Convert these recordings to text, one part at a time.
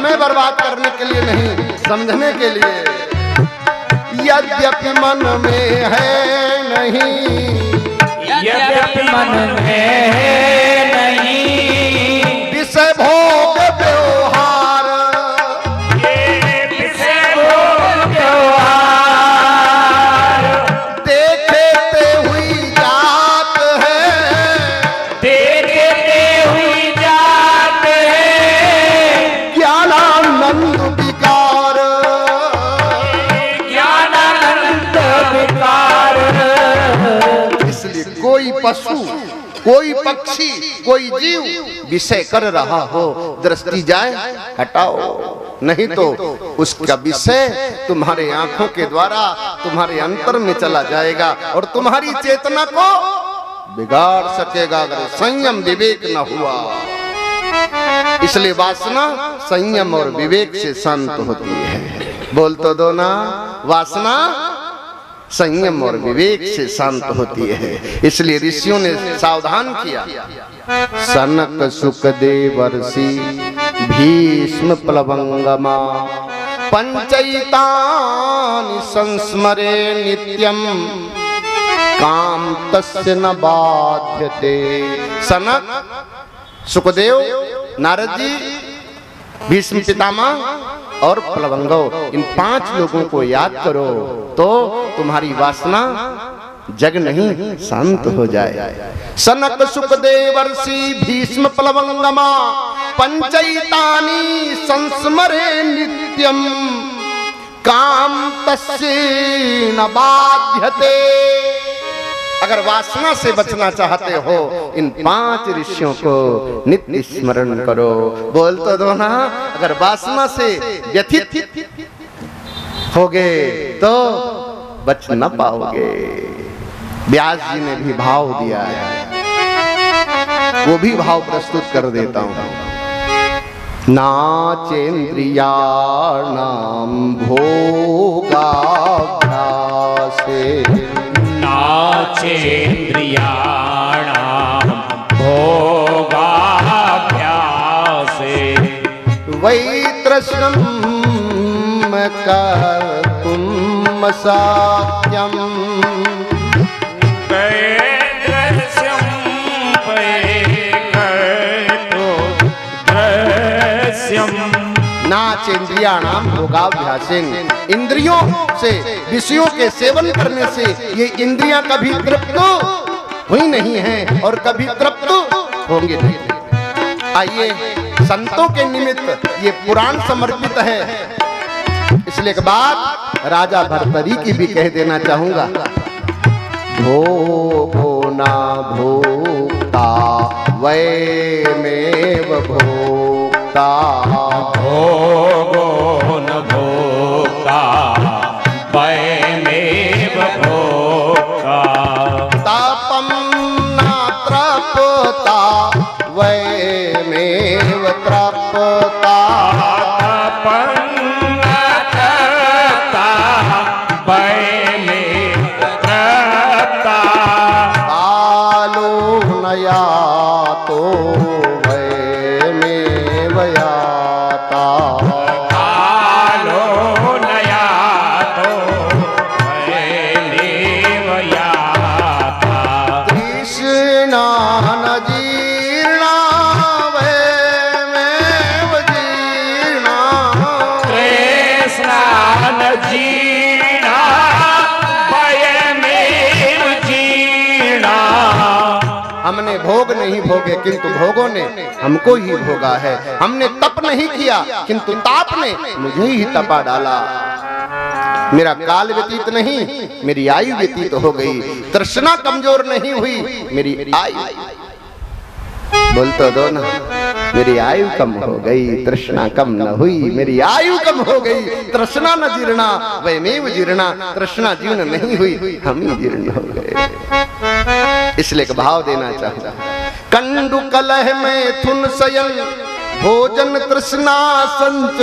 समय बर्बाद करने के लिए नहीं, समझने के लिए। यद्यपि मन में है नहीं, यद्यपि मन में है नहीं, विषय भोग व्यवहार, विषय भोग व्यवहार, देखते हुई जात है, देखते हुई जात है, ज्ञानानंद विकार, ज्ञानानंद विकार। इसलिए कोई पशु, कोई पक्षी, कोई जीव विषय कर रहा हो, दृष्टि जाए हटाओ, नहीं तो उसका विषय तुम्हारे आंखों के द्वारा तुम्हारे अंतर में चला जाएगा और तुम्हारी चेतना को बिगाड़ सकेगा अगर संयम विवेक न हुआ। इसलिए वासना संयम और विवेक से शांत होती है। बोल तो दो ना, वासना संयम और विवेक से शांत होती है। इसलिए ऋषियों ने सावधान किया। सनक सुखदेवर्षि भीष्म प्लवंगमा पंचैतानि संस्मरे नित्यम काम तस्य न बाध्यते। सनक, सुखदेव, नारद जी, भीष्म पितामह और प्लवंगव, इन 5 लोगों को याद करो तो तुम्हारी वासना जग नहीं शांत हो जाए। सनक सुखदेवर्षि भीष्म प्लवंगमा पंचैतानि संस्मरे नित्यम काम तस्य न बाध्यते। अगर वासना से बचना चाहते हो इन 5 ऋषियों को नित्य स्मरण करो। बोल तो दो ना, अगर वासना से व्यथित होगे तो बच न पाओगे। व्यास जी ने भी भाव दिया है, वो भी भाव प्रस्तुत कर देता हूं। नाचेन्द्रियाणां भोगाभ्यासे, नाचेन्द्रियाणां भोगाभ्यासे, वैतृष्णं कर्तुं साध्यम्, वैतृष्ण्यं कर्तुं नाचेन्द्रियाणां भोगाभ्यासेन। इंद्रियों से विषयों के सेवन करने से ये इंद्रियां कभी तृप्त हुई नहीं हैं और कभी तृप्त होंगे नहीं। आइए संतों के निमित्त ये पुराण समर्पित है, इसलिए एक बात राजा भर्तरी की भी कह देना चाहूंगा। भोगो ना भोक्ता वयमेव भोक्ता, भोगो न भोक्ता वयमेव भोक्ता, तापं न तृप्ता वयमेव तृप्ता, तापं न तृप्ता वयमेव तृप्ता, कालो न यातो वयमेव याता, कालो न यातो वयमेव याता, तृष्णा न जीर्णा वयमेव जीर्णा, तृष्णा न जीर्णा वयमेव जीर्णा। हमने भोग नहीं भोगे किंतु भोगों ने हमको ही भोगा है। हमने तप नहीं किया किंतु ताप ने मुझे ही तपा डाला। मेरा काल व्यतीत नहीं, मेरी आयु व्यतीत हो गई। तृष्णा कमजोर नहीं हुई, मेरी आयु, बोल तो दो ना, मेरी आयु कम हो गई, तृष्णा कम न हुई, मेरी आयु कम हो गई। तृष्णा न जीर्णा वयमेव जीर्णा, तृष्णा जीर्ण नहीं हुई, हम ही जीर्ण हो गए। इसलिए एक भाव देना चाहूंगा। कंडु कलह में थुन सयन भोजन तृष्णा संच,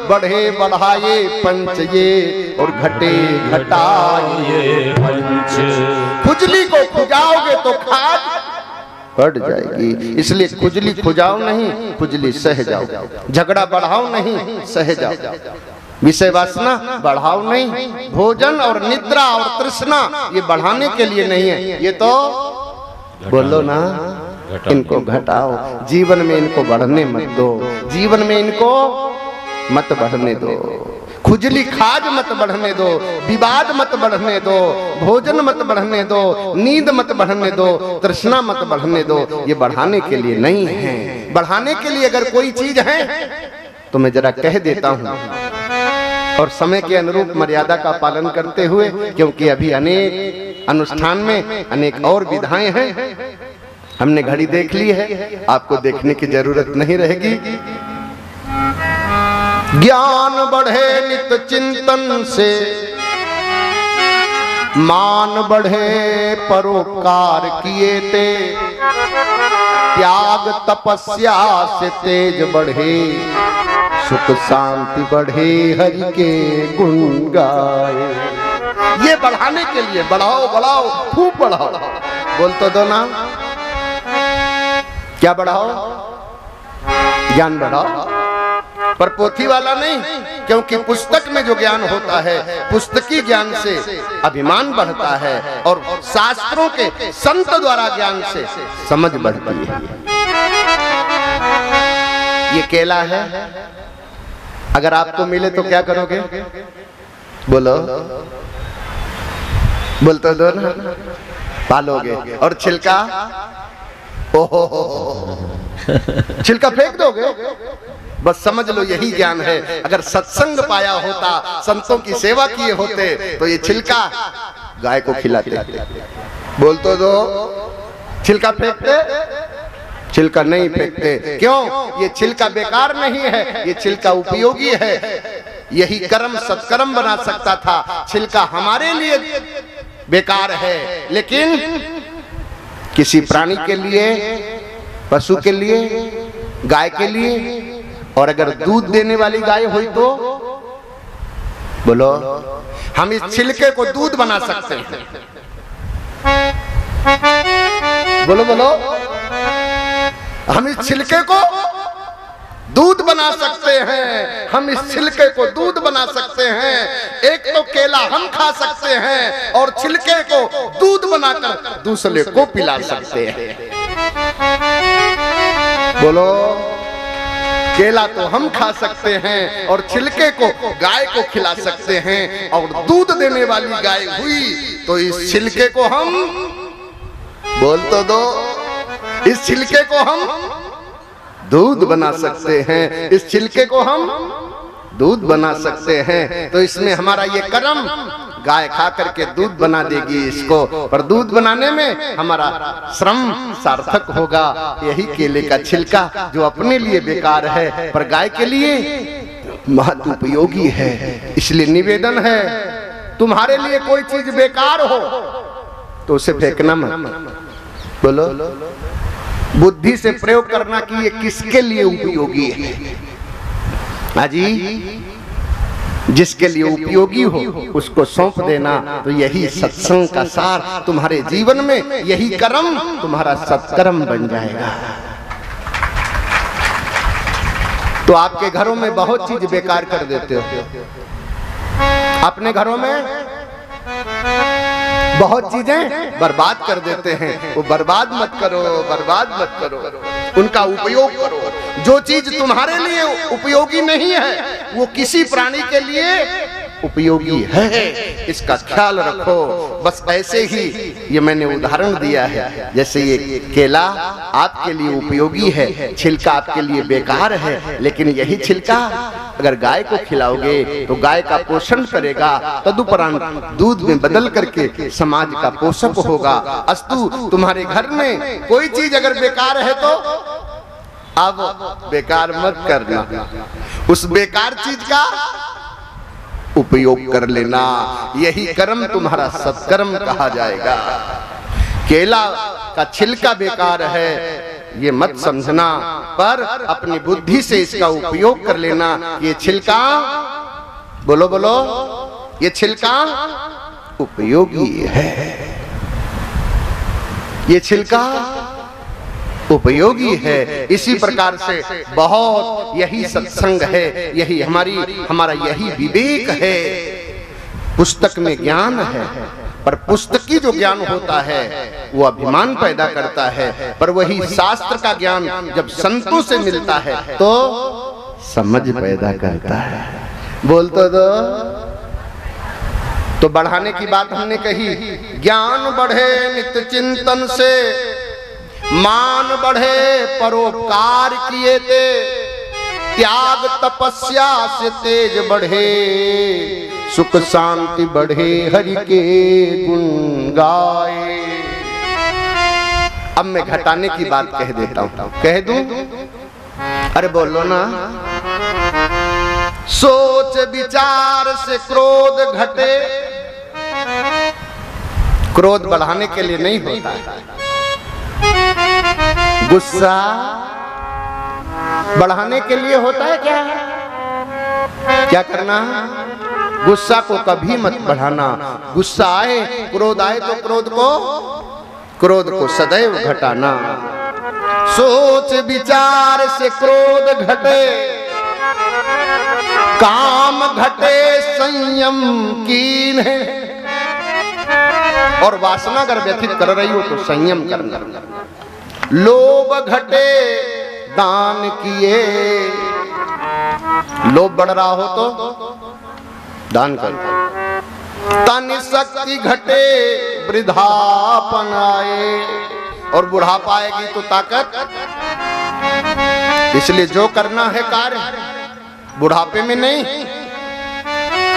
बढ़े बढ़ाए पंच ये और घटे घटाए पंच। खुजली को खुजाओगे तो खाज बढ़ जाएगी। इसलिए खुजली खुजाओ नहीं, खुजली सह जाओ। झगड़ा बढ़ाओ नहीं, सह जाओ। विषय वासना बढ़ाओ नहीं। भोजन और निद्रा और तृष्णा ये बढ़ाने के लिए नहीं है, ये तो बोलो ना, इनको घटाओ। जीवन में इनको बढ़ने मत दो, जीवन में इनको मत बढ़ने दो। खुजली खाज मत बढ़ने दो, विवाद मत बढ़ने दो, भोजन मत बढ़ने दो, नींद मत बढ़ने दो, तृष्णा मत बढ़ने दो। ये बढ़ाने के लिए नहीं है। बढ़ाने के लिए अगर कोई चीज है तो मैं जरा कह देता हूं, और समय के अनुरूप मर्यादा का पालन करते हुए, क्योंकि अभी अनेक अनुष्ठान में अनेक और विधाएं हैं। हमने घड़ी देख ली है, आपको देखने की जरूरत नहीं रहेगी। ज्ञान बढ़े नित चिंतन से, मान बढ़े परोपकार किए ते, त्याग तपस्या से तेज बढ़े, सुख शांति बढ़े हरि के गुण गाए। ये बढ़ाने के लिए बढ़ाओ बढ़ाओ, खूब बढ़ाओ। बोल तो दो ना, क्या बढ़ाओ? ज्ञान बढ़ाओ, पर पोथी वाला नहीं, क्योंकि पुस्तक में जो ज्ञान होता है, पुस्तकी ज्ञान से अभिमान बढ़ता है और शास्त्रों के संत द्वारा ज्ञान से समझ बढ़ती है। ये केला है, अगर आपको मिले तो क्या करोगे? बोलो, बोलते दो ना, पालोगे। और छिलका, ओहो छिलका फेंक दोगे। बस समझ लो यही ज्ञान है। अगर सत्संग पाया होता, संतों की सेवा किए होते, तो ये छिलका गाय को खिलाते। बोल तो दो, छिलका फेंकते? छिलका नहीं फेंकते। क्यों? ये छिलका बेकार नहीं है, ये छिलका उपयोगी है। यही कर्म सत्कर्म बना सकता था। छिलका हमारे लिए बेकार है, लेकिन किसी प्राणी के लिए, पशु के लिए, गाय के लिए, और अगर दूध देने वाली गाय हुई तो बोलो, हम इस छिलके को दूध बना सकते हैं। बोलो बोलो, हम इस छिलके को दूध बना सकते हैं। हम इस छिलके को दूध बना सकते हैं। एक तो केला हम खा सकते हैं और छिलके को दूध बनाकर दूसरे को पिला सकते हैं। बोलो, केला तो हम खा सकते हैं और छिलके को गाय को खिला सकते हैं, और दूध देने वाली गाय हुई तो इस छिलके को हम, बोल तो दो, इस छिलके को हम दूध बना सकते हैं। इस छिलके को हम दूध बना सकते हैं। तो इसमें हमारा ये कर्म, गाय खा करके दूध बना देगी इसको, पर दूध बनाने में हमारा श्रम सार्थक होगा। यही केले का छिलका जो अपने लिए बेकार है, पर गाय के लिए महत उपयोगी है। इसलिए निवेदन है, तुम्हारे लिए कोई चीज बेकार हो तो उसे फेंकना मत। बोलो, बुद्धि से प्रयोग करना कि ये किसके लिए उपयोगी है। हाजी, जिसके लिए उपयोगी हो उसको सौंप देना। तो यही सत्संग का सार, तुम्हारे जीवन में यही कर्म तुम्हारा सत्कर्म बन जाएगा। तो आपके घरों में बहुत चीज बेकार कर देते हो। अपने घरों में बहुत चीजें बर्बाद कर देते हैं। वो बर्बाद मत करो, बर्बाद मत करो, उनका उपयोग करो। जो चीज तुम्हारे लिए उपयोगी नहीं है वो किसी प्राणी के लिए उपयोगी है, इसका ख्याल रखो। बस ऐसे ही ये मैंने उदाहरण दिया है। जैसे ये केला आपके लिए उपयोगी है, छिलका आपके लिए बेकार है, लेकिन यही छिलका अगर गाय को खिलाओगे तो गाय का पोषण करेगा, तदुपरांत दूध में बदल करके समाज का पोषक होगा। अस्तु तुम्हारे घर में कोई चीज अगर बेकार है तो अब बेकार मत करना, उस बेकार चीज का उपयोग कर लेना। यही कर्म तुम्हारा सत्कर्म कहा जाएगा। केला का छिलका बेकार है ये मत समझना, पर अपनी बुद्धि से इसका उपयोग कर लेना। ये छिलका, बोलो बोलो, ये छिलका उपयोगी है। ये छिलका उपयोगी है। इसी प्रकार से बहुत यही सत्संग है, यही हमारा यही विवेक है। पुस्तक में ज्ञान है, पर पुस्तकी जो ज्ञान होता है वो अभिमान पैदा करता है, पर वही शास्त्र का ज्ञान जब संतों से मिलता है तो समझ पैदा करता है। बोल तो बढ़ाने की बात हमने कही। ज्ञान बढ़े नित्य चिंतन से, मान बढ़े परोपकार किए थे, त्याग तपस्या से तेज बढ़े, सुख शांति बढ़े हरि के गुण गाए। अब मैं घटाने की बात कह देता हूं, कह दूं? अरे बोलो ना। सोच विचार से क्रोध घटे। क्रोध बढ़ाने के लिए नहीं होता है, गुस्सा बढ़ाने के लिए होता है। क्या करना? गुस्सा को कभी मत बढ़ाना। गुस्सा आए, क्रोध आए तो क्रोध को सदैव घटाना। सोच विचार से क्रोध घटे, काम घटे संयम कीन है। और वासना अगर व्यथित कर रही हो तो संयम करना। लोभ घटे दान किए। लोभ बढ़ रहा हो तो दान कर। तन शक्ति घटे वृद्धापन आए। और बुढ़ापा आएगी तो ताकत। इसलिए जो करना है कार्य बुढ़ापे में नहीं,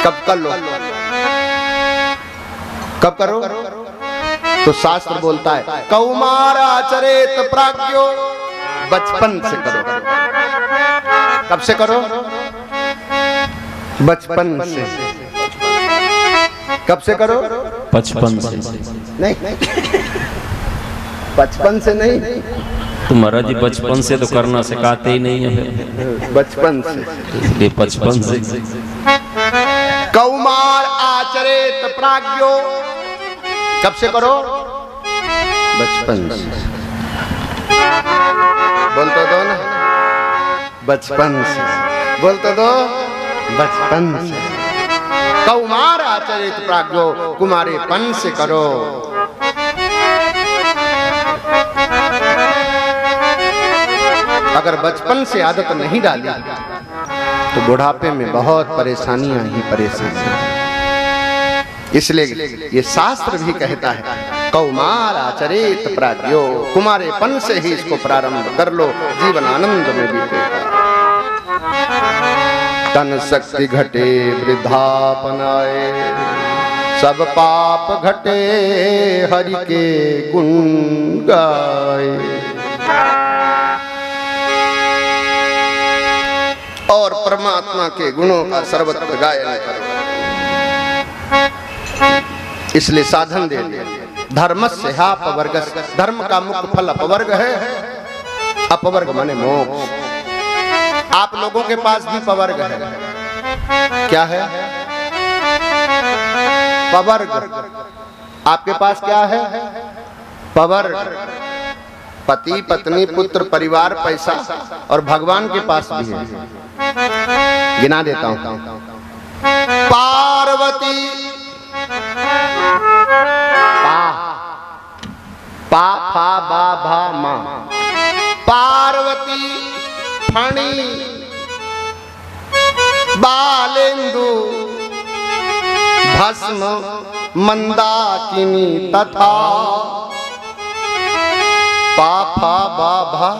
कब कर लो, कब करो। तो शास्त्र बोलता है कौमाराचरेत प्राज्ञो, बचपन से करो। कब से करो? बचपन से। कब से करो? बचपन से। नहीं, बचपन से नहीं। तो महाराज जी बचपन से तो करना सिखाते ही नहीं है। बचपन से, इसलिए बचपन से। कौमार आचरेत प्राज्ञो, कब से करो? बचपन से। बोल तो दो ना, बचपन से। बोल तो दो, बचपन से। कौमार आचरित प्राज्ञो, कुमारेपन से करो। अगर बचपन से आदत नहीं डाली तो बुढ़ापे में बहुत परेशानियां ही परेशानियां। इसलिए ये शास्त्र भी कहता है कौमार आचरित प्राज्ञो, कुमारेपन से ही इसको प्रारंभ कर लो, जीवन आनंद में बीतेगा। तन शक्ति घटे वृद्धापन आए, सब पाप घटे हरि के गुण गाए। और परमात्मा के गुणों का सर्वत्र गायन करो। इसलिए साधन दे दिया। धर्मस्य अपवर्गस्, धर्म का मुख्य फल अपवर्ग है। अपवर्ग माने मोक्ष। आप लोगों के पास भी पवर्ग है। क्या है? पवर्ग। आपके पास क्या है? पवर्ग। पति पत्नी पुत्र परिवार पैसा, और भगवान के पास भी है। गिना देता हूं। पार्वती, पा फा बा भा मा, पार्वती, फणी, बालेंदु, भस्म, मंदाकिनी तथा पा फा बा भा